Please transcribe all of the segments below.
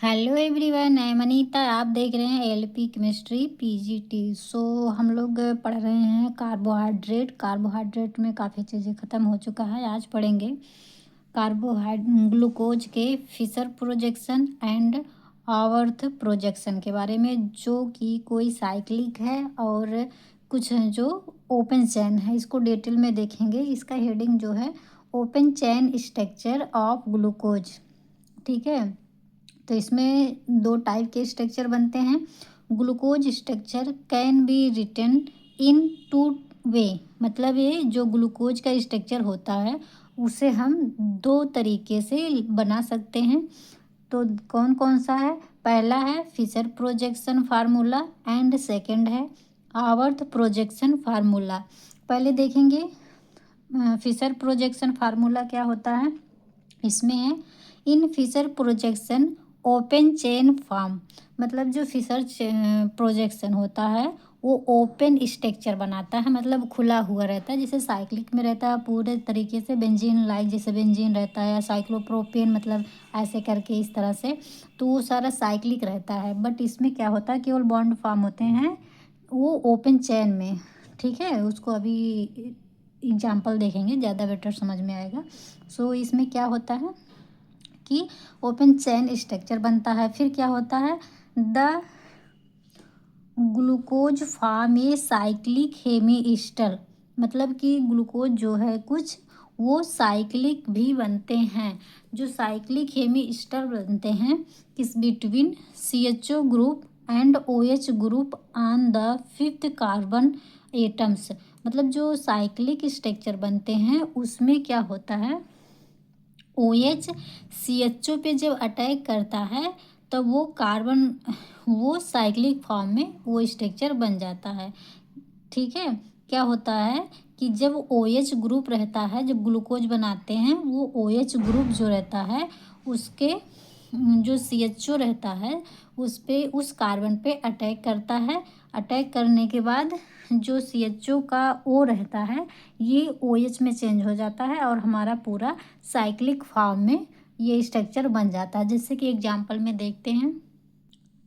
Hello everyone, I am Anita. आप देख रहे हैं एलपी केमिस्ट्री पीजीटी। हम लोग पढ़ रहे हैं कार्बोहाइड्रेट में काफ़ी चीज़ें ख़त्म हो चुका है। आज पढ़ेंगे ग्लूकोज के फिशर प्रोजेक्शन एंड आवर्त प्रोजेक्शन के बारे में, जो कि कोई साइक्लिक है और कुछ जो ओपन चैन है। इसको डिटेल में देखेंगे। इसका हेडिंग जो है open chain structure of glucose. ठीक है, तो इसमें दो टाइप के स्ट्रक्चर बनते हैं। Glucose structure can be written in two way, मतलब ये जो ग्लूकोज का स्ट्रक्चर होता है उसे हम दो तरीके से बना सकते हैं। तो कौन कौन सा है? पहला है Fischer projection formula and second है आवर्त प्रोजेक्शन फार्मूला। पहले देखेंगे फिशर प्रोजेक्शन फार्मूला क्या होता है। इसमें है in Fischer projection open chain form, मतलब जो फिशर प्रोजेक्शन होता है वो ओपन स्ट्रक्चर बनाता है, मतलब खुला हुआ रहता है। जैसे साइक्लिक में रहता है पूरे तरीके से बेंजीन लाइक, जैसे बेंजीन रहता है, या साइक्लोप्रोपेन, मतलब ऐसे करके इस तरह से, तो वो सारा साइक्लिक रहता है। बट इसमें क्या होता है, केवल बॉन्ड फॉर्म होते हैं वो ओपन चेन में। ठीक है, उसको अभी एग्जाम्पल देखेंगे, ज़्यादा बेटर समझ में आएगा। इसमें क्या होता है कि ओपन चेन स्ट्रक्चर बनता है। फिर क्या होता है, the glucose form a cyclic hemi, मतलब कि ग्लूकोज जो है कुछ वो साइक्लिक भी बनते हैं। जो साइक्लिक हेमी बनते हैं किस between CHO group and OH group on the fifth carbon atoms, मतलब जो साइक्लिक स्ट्रक्चर बनते हैं उसमें क्या होता है, OH CHO पे जब अटैक करता है तब वो साइक्लिक फॉर्म में वो स्ट्रक्चर बन जाता है। ठीक है, क्या होता है कि जब OH ग्रुप रहता है, जब ग्लूकोज बनाते हैं वो OH ग्रुप जो रहता है उसके जो CHO रहता है उस कार्बन पे अटैक करता है। अटैक करने के बाद जो CHO का O रहता है ये OH में चेंज हो जाता है और हमारा पूरा साइक्लिक फॉर्म में ये स्ट्रक्चर बन जाता है। जैसे कि एग्जांपल में देखते हैं।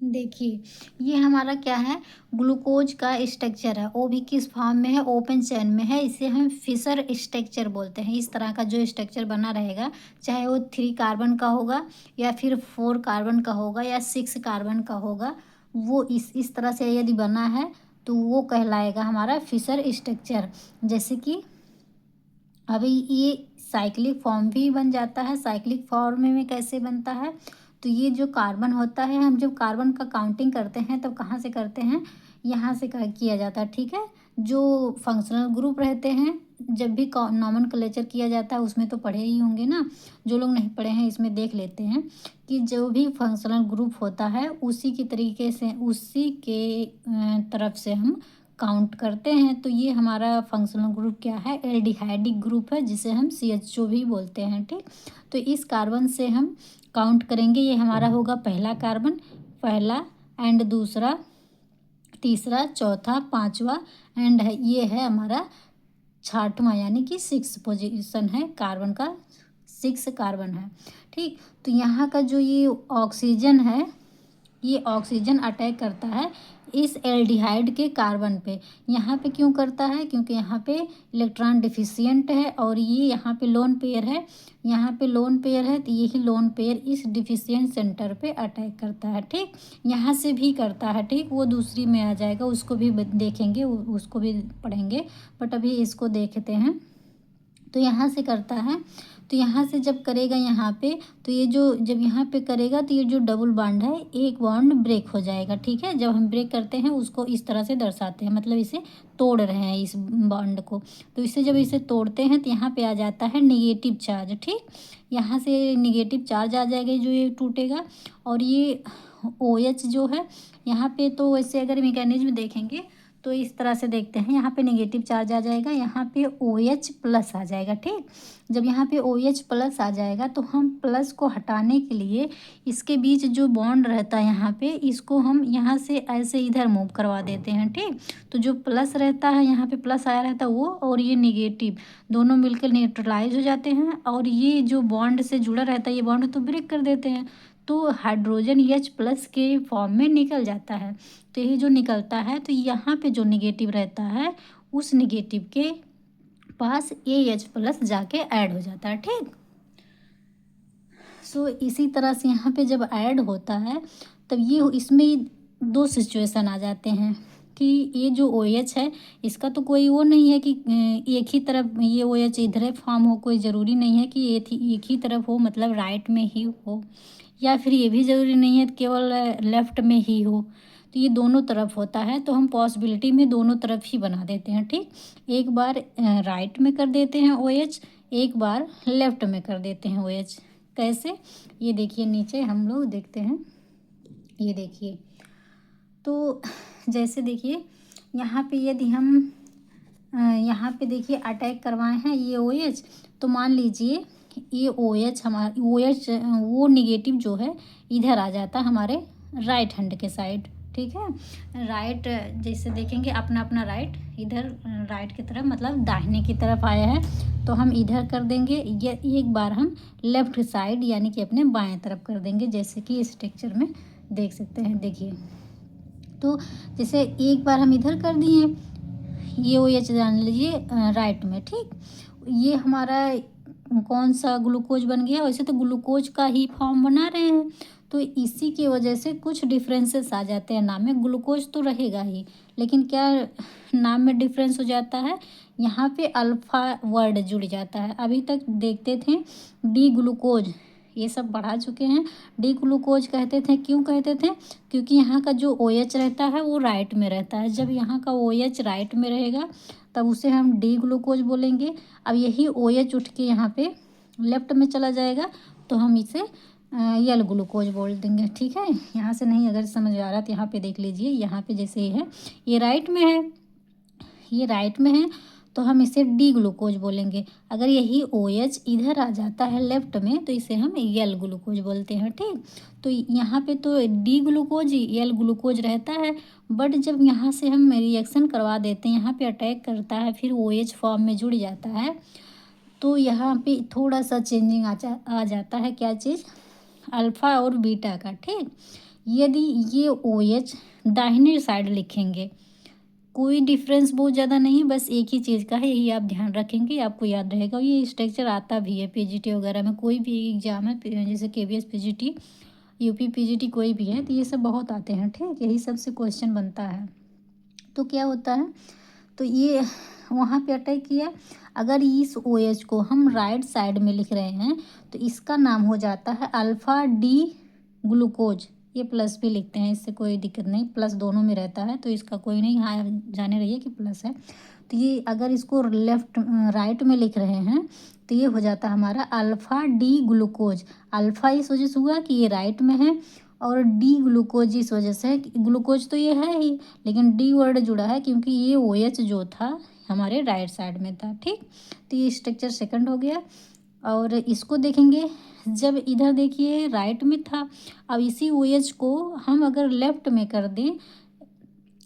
देखिए, ये हमारा क्या है, ग्लूकोज का स्ट्रक्चर है। वो भी किस फॉर्म में है, ओपन चेन में है। इसे हम फिशर स्ट्रक्चर बोलते हैं। इस तरह का जो स्ट्रक्चर बना रहेगा, चाहे वो 3 कार्बन का होगा या फिर 4 कार्बन का होगा या 6 कार्बन का होगा, वो इस तरह से यदि बना है तो वो कहलाएगा हमारा फिशर स्ट्रक्चर। जैसे कि अभी ये साइक्लिक फॉर्म भी बन जाता है। साइक्लिक फॉर्म में कैसे बनता है, तो ये जो कार्बन होता है, हम जब कार्बन का काउंटिंग करते हैं तब कहाँ से करते हैं, यहाँ से किया जाता है। ठीक है, जो फंक्शनल ग्रुप रहते हैं जब भी नॉमेनक्लेचर किया जाता है उसमें तो पढ़े ही होंगे ना। जो लोग नहीं पढ़े हैं इसमें देख लेते हैं कि जो भी फंक्शनल ग्रुप होता है उसी के तरीके से, उसी के तरफ से हम काउंट करते हैं। तो ये हमारा फंक्शनल ग्रुप क्या है, एल्डिहाइडिक ग्रुप है, जिसे हम CHO भी बोलते हैं। ठीक, तो इस कार्बन से हम काउंट करेंगे। ये हमारा होगा पहला कार्बन, पहला एंड दूसरा, तीसरा, चौथा, पांचवा एंड है ये है हमारा छठवां, यानी कि 6 पोजीशन है कार्बन का, 6 कार्बन है। ठीक, तो यहाँ का जो ये ऑक्सीजन है, ये ऑक्सीजन अटैक करता है इस एल्डिहाइड के कार्बन पे। यहाँ पे क्यों करता है, क्योंकि यहाँ पे इलेक्ट्रॉन डिफिशियंट है और ये यहाँ पे लोन पेयर है। यहाँ पे लोन पेयर है तो यही लोन पेयर इस डिफिशियंट सेंटर पे अटैक करता है। ठीक, यहाँ से भी करता है। ठीक, वो दूसरी में आ जाएगा, उसको भी देखेंगे, उसको भी पढ़ेंगे, बट अभी इसको देखते हैं। तो यहाँ से करता है, तो यहाँ से जब करेगा यहाँ पे, तो ये जो जब यहाँ पे करेगा तो ये जो डबल बॉन्ड है एक बॉन्ड ब्रेक हो जाएगा। ठीक है, जब हम ब्रेक करते हैं उसको इस तरह से दर्शाते हैं, मतलब इसे तोड़ रहे हैं इस बॉन्ड को। तो इसे जब इसे तोड़ते हैं तो यहाँ पे आ जाता है निगेटिव चार्ज। ठीक, यहाँ से निगेटिव चार्ज आ जाएगा जो ये टूटेगा। और ये OH जो है यहाँ पे, तो वैसे अगर मैकेनिज्म देखेंगे तो इस तरह से देखते हैं, यहाँ पे नेगेटिव चार्ज आ जाएगा, यहाँ पे OH प्लस आ जाएगा। ठीक, जब यहाँ पे OH प्लस आ जाएगा तो हम प्लस को हटाने के लिए इसके बीच जो बॉन्ड रहता है यहाँ पे, इसको हम यहाँ से ऐसे इधर मूव करवा देते हैं। ठीक, तो जो प्लस रहता है यहाँ पे प्लस आया रहता है वो, और ये निगेटिव दोनों मिलकर न्यूट्रलाइज हो जाते हैं, और ये जो बॉन्ड से जुड़ा रहता है ये बॉन्ड तो ब्रेक कर देते हैं। तो हाइड्रोजन H+ के फॉर्म में निकल जाता है। तो ये जो निकलता है तो यहाँ पे जो निगेटिव रहता है उस निगेटिव के पास AH+ जाके ऐड हो जाता है। ठीक। सो इसी तरह से यहाँ पे जब ऐड होता है तब ये इसमें दो सिचुएशन आ जाते हैं कि ये जो OH है इसका तो कोई वो नहीं है कि एक ही तरफ ये OH इधर ही फॉर्म हो, कोई ज़रूरी नहीं है कि एक ही तरफ हो, मतलब राइट में ही हो, या फिर ये भी ज़रूरी नहीं है केवल लेफ़्ट में ही हो। तो ये दोनों तरफ होता है, तो हम पॉसिबिलिटी में दोनों तरफ ही बना देते हैं। ठीक। एक बार राइट में कर देते हैं OH, एक बार लेफ़्ट में कर देते हैं OH। कैसे, ये देखिए नीचे हम लोग देखते हैं। ये देखिए, तो जैसे देखिए यहाँ पे यदि हम यहाँ पे देखिए अटैक करवाए हैं ये OH, तो मान लीजिए ये OH हमारा OH वो निगेटिव जो है इधर आ जाता है हमारे राइट हैंड के साइड। ठीक है, राइट जैसे देखेंगे अपना अपना राइट इधर राइट की तरफ मतलब दाहिने की तरफ आया है तो हम इधर कर देंगे। ये एक बार हम लेफ़्ट साइड यानी कि अपने बाएं तरफ कर देंगे, जैसे कि इस पिक्चर में देख सकते हैं। देखिए, तो जैसे एक बार हम इधर कर दिए, ये OH जान लीजिए राइट में। ठीक। ये हमारा कौन सा ग्लूकोज बन गया, वैसे तो ग्लूकोज का ही फॉर्म बना रहे हैं, तो इसी की वजह से कुछ डिफरेंसेस आ जाते हैं नाम में। ग्लूकोज तो रहेगा ही, लेकिन क्या नाम में डिफरेंस हो जाता है, यहाँ पे अल्फ़ा वर्ड जुड़ जाता है। अभी तक देखते थे डी ग्लूकोज, ये सब बढ़ा चुके हैं। डी ग्लूकोज कहते थे, क्यों कहते थे, क्योंकि यहाँ का जो OH रहता है वो राइट में रहता है। जब यहाँ का OH राइट में रहेगा तब उसे हम डी ग्लूकोज बोलेंगे। अब यही OH उठ के यहाँ पे लेफ्ट में चला जाएगा तो हम इसे यल ग्लूकोज बोल देंगे। ठीक है, यहाँ से नहीं अगर समझ आ रहा तो यहाँ पे देख लीजिए। यहाँ पे जैसे ये है, ये राइट में है, ये राइट में है, तो हम इसे डी ग्लूकोज बोलेंगे। अगर यही OH इधर आ जाता है लेफ्ट में तो इसे हम यल ग्लूकोज बोलते हैं। ठीक। तो यहाँ पे तो डी ग्लूकोज यल ग्लूकोज रहता है, बट जब यहाँ से हम रिएक्शन करवा देते हैं, यहाँ पे अटैक करता है, फिर OH फॉर्म में जुड़ जाता है, तो यहाँ पे थोड़ा सा चेंजिंग आ जाता है। क्या चीज़, अल्फ़ा और बीटा का। ठीक। यदि ये OH दाहिने साइड लिखेंगे, कोई डिफरेंस बहुत ज़्यादा नहीं, बस एक ही चीज़ का है, यही आप ध्यान रखेंगे, आपको याद रहेगा। ये स्ट्रक्चर आता भी है PGT वगैरह में, कोई भी एग्जाम है जैसे KVS PGT UP PGT कोई भी है, तो ये सब बहुत आते हैं। ठीक, यही सब से क्वेश्चन बनता है। तो क्या होता है, तो ये वहाँ पे अटैक किया। अगर इस OH को हम राइट साइड में लिख रहे हैं तो इसका नाम हो जाता है अल्फ़ा डी ग्लूकोज। ये प्लस भी लिखते हैं, इससे कोई दिक्कत नहीं, प्लस दोनों में रहता है तो इसका कोई नहीं, हाँ जाने रहिए कि प्लस है। तो ये अगर इसको लेफ्ट राइट में लिख रहे हैं तो ये हो जाता है हमारा अल्फ़ा डी ग्लूकोज। अल्फ़ा इस वजह से हुआ कि ये राइट में है, और डी ग्लूकोज इस वजह से है कि ग्लूकोज तो ये है ही, लेकिन डी वर्ड जुड़ा है क्योंकि ये OH जो था हमारे राइट साइड में था। ठीक। तो ये स्ट्रक्चर सेकंड हो गया। और इसको देखेंगे, जब इधर देखिए राइट में था, अब इसी OH को हम अगर लेफ़्ट में कर दें,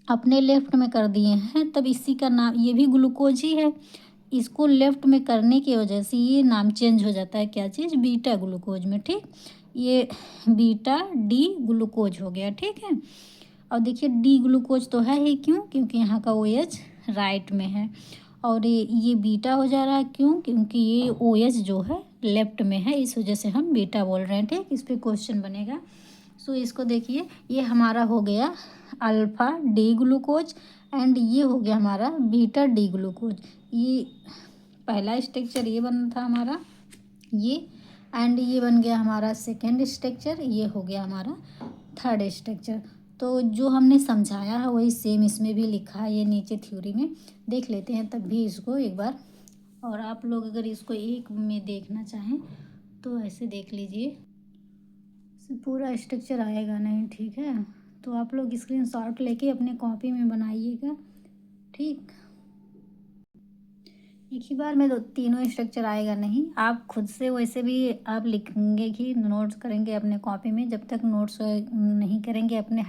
अपने लेफ़्ट में कर दिए हैं, तब इसी का नाम, ये भी ग्लूकोज ही है, इसको लेफ़्ट में करने की वजह से ये नाम चेंज हो जाता है। क्या चीज़, बीटा ग्लूकोज में। ठीक। ये बीटा डी ग्लूकोज हो गया। ठीक है, और देखिए डी ग्लूकोज तो है ही, क्यों, क्योंकि यहाँ का OH राइट में है, और ये बीटा हो जा रहा है, क्यों, क्योंकि ये OH जो है लेफ्ट में है, इस वजह से हम बीटा बोल रहे हैं। ठीक, इस पर क्वेश्चन बनेगा। सो इसको देखिए, ये हमारा हो गया अल्फ़ा डी ग्लूकोज, एंड ये हो गया हमारा बीटा डी ग्लूकोज। ये पहला स्ट्रक्चर ये बना था हमारा, ये, एंड ये बन गया हमारा सेकेंड स्ट्रक्चर, ये हो गया हमारा थर्ड स्ट्रक्चर। तो जो हमने समझाया है वही सेम इसमें भी लिखा है, ये नीचे थ्योरी में देख लेते हैं तब भी इसको एक बार। और आप लोग अगर इसको एक में देखना चाहें तो ऐसे देख लीजिए, पूरा स्ट्रक्चर आएगा नहीं। ठीक है, तो आप लोग स्क्रीनशॉट लेके अपने कॉपी में बनाइएगा। ठीक, एक ही बार में तीनों स्ट्रक्चर आएगा नहीं, आप खुद से वैसे भी आप लिखेंगे कि नोट्स करेंगे अपने कॉपी में। जब तक नोट्स नहीं करेंगे अपने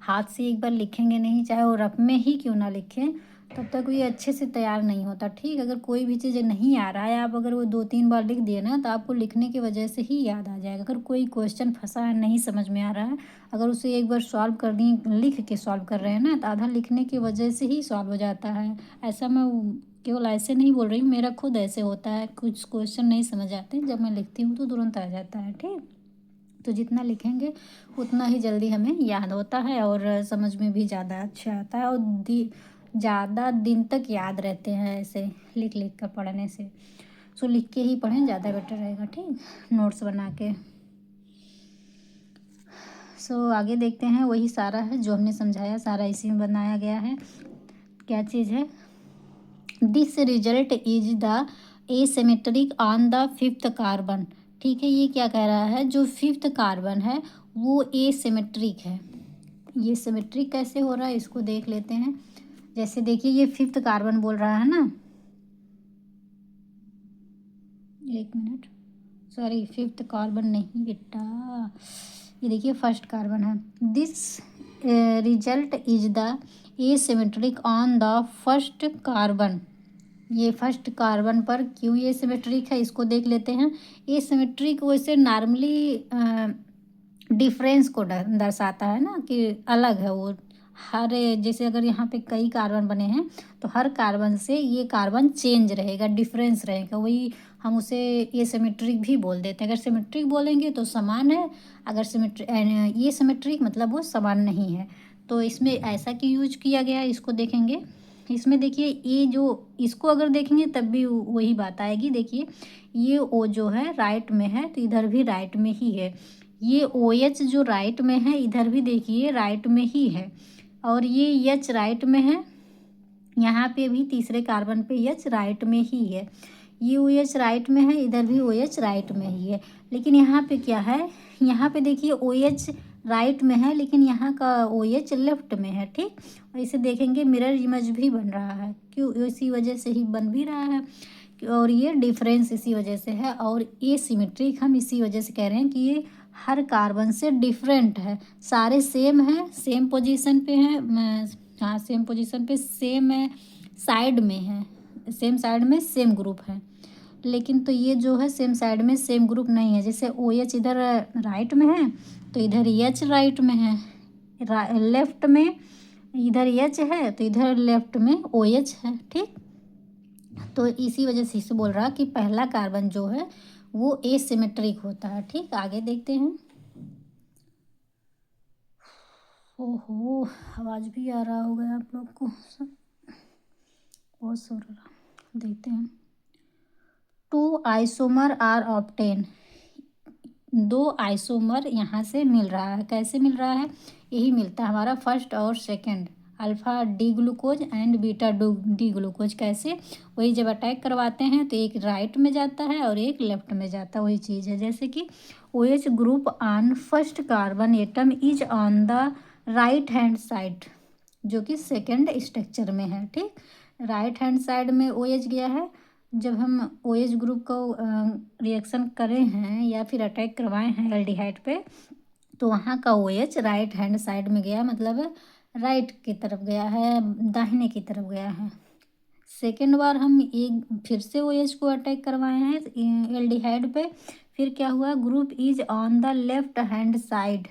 हाथ से एक बार लिखेंगे नहीं, चाहे वो रफ में ही क्यों ना लिखें, तब तक ये अच्छे से तैयार नहीं होता। ठीक, अगर कोई भी चीज़ नहीं आ रहा है, आप अगर वो 2-3 बार लिख दिए ना, तो आपको लिखने की वजह से ही याद आ जाएगा। अगर कोई क्वेश्चन फँसा है, नहीं समझ में आ रहा है, अगर उसे एक बार सॉल्व कर दिए, लिख के सॉल्व कर रहे हैं ना, तो आधा लिखने की वजह से ही सॉल्व हो जाता है। ऐसा मैं केवल ऐसे नहीं बोल रही हूँ, मेरा खुद ऐसे होता है। कुछ क्वेश्चन नहीं समझ आते, जब मैं लिखती हूँ तो तुरंत आ जाता है। ठीक, तो जितना लिखेंगे उतना ही जल्दी हमें याद होता है और समझ में भी ज़्यादा अच्छा आता है और ज़्यादा दिन तक याद रहते हैं ऐसे लिख लिख कर पढ़ने से। सो लिख के ही पढ़ें, ज़्यादा बेटर रहेगा। ठीक, नोट्स बना के। सो आगे देखते हैं, वही सारा है जो हमने समझाया, सारा इसी में बनाया गया है। क्या चीज़ है? This result is the asymmetric on the fifth carbon. ठीक है, ये क्या कह रहा है? जो फिफ्थ कार्बन है वो एसिमेट्रिक है। ये सिमेट्रिक कैसे हो रहा है इसको देख लेते हैं। जैसे देखिए, ये फिफ्थ कार्बन बोल रहा है ना, एक मिनट, सॉरी, फिफ्थ कार्बन नहीं बेटा, ये देखिए फर्स्ट कार्बन है। This result is the asymmetric on the first carbon. ये फर्स्ट कार्बन पर क्यों ये सिमेट्रिक है इसको देख लेते हैं। ये सिमेट्रिक वैसे नॉर्मली डिफरेंस को दर्शाता है ना, कि अलग है वो। हर जैसे अगर यहाँ पे कई कार्बन बने हैं तो हर कार्बन से ये कार्बन चेंज रहेगा, डिफरेंस रहेगा, वही हम उसे ये सिमेट्रिक भी बोल देते हैं। अगर सिमेट्रिक बोलेंगे तो समान है, अगर ये सिमेट्रिक मतलब वो समान नहीं है। तो इसमें ऐसा क्यों यूज किया गया है इसको देखेंगे। इसमें देखिए, ये जो इसको अगर देखेंगे तब भी वही बात आएगी। देखिए, ये ओ जो है राइट में है तो इधर भी राइट में ही है। ये ओ एच जो राइट में है इधर भी देखिए राइट में ही है, और ये एच राइट में है, यहाँ पे भी तीसरे कार्बन पे एच राइट में ही है। ये ओ एच राइट में है, इधर भी ओ एच राइट में ही है। लेकिन यहाँ पे क्या है, यहाँ पे देखिए ओ एच राइट में है लेकिन यहाँ का ओ एच लेफ्ट में है। ठीक, और इसे देखेंगे मिरर इमेज भी बन रहा है, क्यों? इसी वजह से ही बन भी रहा है, और ये डिफरेंस इसी वजह से है, और ये सिमेट्रिक हम इसी वजह से कह रहे हैं कि ये हर कार्बन से डिफरेंट है। सारे सेम है, सेम पोजीशन पे हैं, हाँ सेम पोजीशन पे, सेम है साइड में है, सेम साइड में सेम ग्रुप है। लेकिन तो ये जो है सेम साइड में सेम ग्रुप नहीं है। जैसे ओ एच इधर राइट में है तो इधर एच राइट में है, लेफ्ट में इधर एच है तो इधर लेफ्ट में ओ एच है। ठीक, तो इसी वजह से इसे बोल रहा कि पहला कार्बन जो है वो एसिमेट्रिक होता है। ठीक, आगे देखते हैं। ओहो, आवाज़ भी आ रहा होगा आप लोग को, बहुत शोर हो रहा। देखते हैं। Two isomer are obtain. दो आइसोमर यहाँ से मिल रहा है। कैसे मिल रहा है? यही मिलता है हमारा फर्स्ट और second, alpha D glucose and beta D glucose. कैसे? वही जब अटैक करवाते हैं तो एक राइट में जाता है और एक लेफ्ट में जाता है, वही चीज़ है। जैसे कि O H group on first carbon atom is on the right hand side, जो कि सेकेंड स्ट्रक्चर में है। ठीक, राइट हैंड साइड में ओ एच गया है। जब हम ओ एच ग्रुप को रिएक्शन करे हैं या फिर अटैक करवाए हैं एल्डिहाइड पे, तो वहाँ का O H right hand side में गया, मतलब राइट की तरफ गया है, दाहिने की तरफ गया है। सेकेंड बार हम एक फिर से ओ एच को अटैक करवाए हैं एल्डिहाइड पे, फिर क्या हुआ? Group is on the left hand side,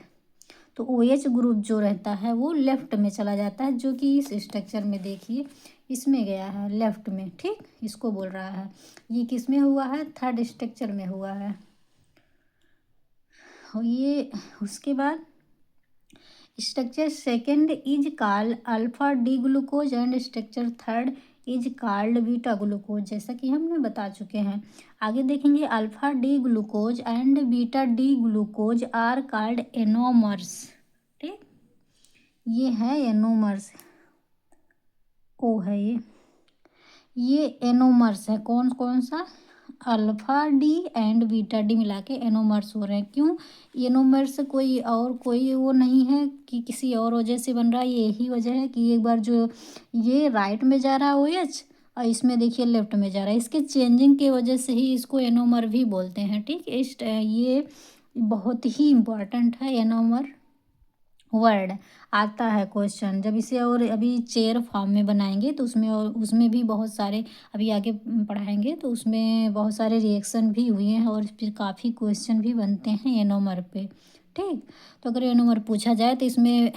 तो ओ एच ग्रुप जो रहता है वो लेफ्ट में चला जाता है, जो कि इस स्ट्रक्चर में देखिए इसमें गया है लेफ्ट में। ठीक, इसको बोल रहा है। ये किस में हुआ है? थर्ड स्ट्रक्चर में हुआ है। और ये उसके बाद structure second is called alpha D glucose and structure third is called beta glucose, जैसा कि हमने बता चुके हैं। आगे देखेंगे, alpha D glucose and beta D glucose are called anomers. ठीक, ये है एनोमर्स, ओ है ये एनोमर्स है। कौन कौन सा? Alpha D and beta D मिला के एनोमर्स हो रहे हैं। क्यों एनोमर्स? कोई वो नहीं है कि किसी और वजह से बन रहा है, यही वजह है कि एक बार जो ये राइट में जा रहा है ओ एच, और इसमें देखिए लेफ्ट में जा रहा है, इसके चेंजिंग की वजह से ही इसको एनोमर भी बोलते हैं। ठीक, ये बहुत ही इम्पोर्टेंट है एनोमर, वर्ड आता है क्वेश्चन। जब इसे और अभी चेयर फॉर्म में बनाएंगे तो उसमें, और उसमें भी बहुत सारे अभी आगे पढ़ाएंगे तो उसमें बहुत सारे रिएक्शन भी हुए हैं और फिर काफ़ी क्वेश्चन भी बनते हैं एनोमर पे। ठीक, तो अगर एनोमर पूछा जाए तो इसमें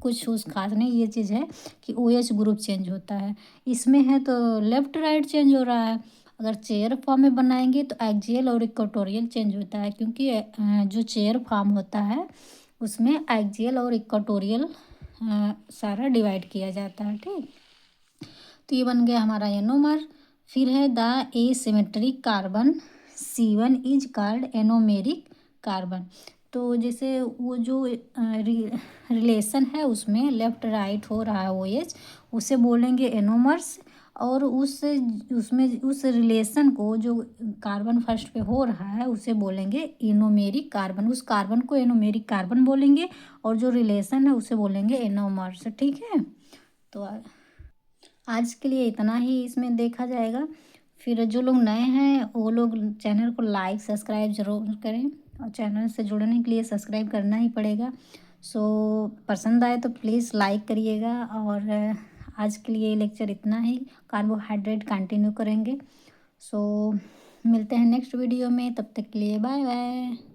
कुछ उस खास नहीं, ये चीज़ है कि ओ एच ग्रुप चेंज होता है, इसमें है तो लेफ्ट राइट चेंज हो रहा है। अगर चेयर फॉर्म में बनाएंगे तो एक्सियल और इक्वेटोरियल चेंज होता है, क्योंकि जो चेयर फॉर्म होता है उसमें एक्सियल और इक्वेटोरियल सारा डिवाइड किया जाता है। ठीक, तो ये बन गया हमारा एनोमर। फिर है the asymmetric carbon C1 is called anomeric carbon. तो जैसे वो जो रिलेशन है उसमें लेफ्ट राइट हो रहा है ओ एच, उसे बोलेंगे एनोमर्स। और उसमें उस रिलेशन को जो कार्बन फर्स्ट पे हो रहा है उसे बोलेंगे एनोमेरिक कार्बन, उस कार्बन को एनोमेरिक कार्बन बोलेंगे और जो रिलेशन है उसे बोलेंगे एनोमर्स। ठीक है, तो आज के लिए इतना ही इसमें देखा जाएगा। फिर जो लोग नए हैं वो लोग चैनल को लाइक सब्सक्राइब ज़रूर करें, और चैनल से जुड़ने के लिए सब्सक्राइब करना ही पड़ेगा। सो पसंद आए तो प्लीज़ लाइक करिएगा। और आज के लिए लेक्चर इतना ही, कार्बोहाइड्रेट कंटिन्यू करेंगे। सो मिलते हैं नेक्स्ट वीडियो में, तब तक के लिए बाय बाय।